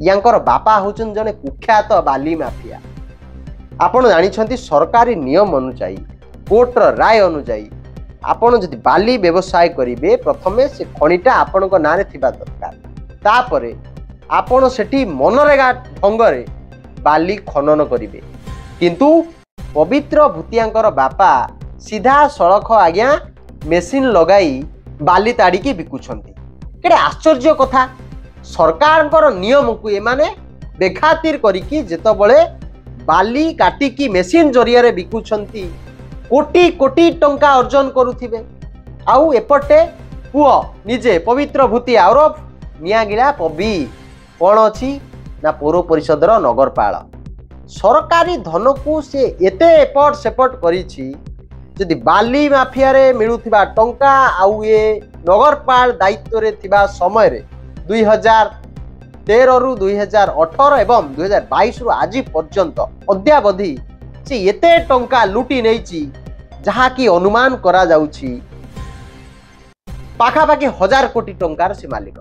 यांकर बापा होचन जने कुख्यात बाली माफिया। आपण जानिछंती सरकारी नियम अनुसार कोर्टर राय अनुसार आपण जदि बाली व्यवसाय करिवे प्रथमे से खणीटा आपण को नारे थिबा दरकार। तापरे आपण सेठी मनरेगा ढंगरे बाली खनन करिवे। किंतु पवित्र भूतियांकर बापा सीधा सड़क आज्ञा मेसीन लगाई बाली ताड़ी बिकुछंती। केडे आश्चर्य कथा। सरकार नियम को एमाने बेखातिर करिकी जेतबळे बाली काटिकी मेसीन जरिया बिकुछंती कोटी कोटी टंका अर्जन करुथिबे। आउ एपटे पुओ निजे पवित्र भूति आरोप नियागिला पबी कौन अच्छी ना पौर परिषदर नगरपाल सरकारी धन को से एते एपट सेपट करिछि। जदि बाली माफिया रे मिलुथिबा टंका आउ ये नगरपाल दायित्व रे थिबा समय रे 2013 रु 2018 एवं 2022 रु आज पर्यंत अद्यावधि से एते टंका लुटी नेछि जहा कि अनुमान करा जाउछि पाखापाखि 1000 कोटी टंकार से मालिक।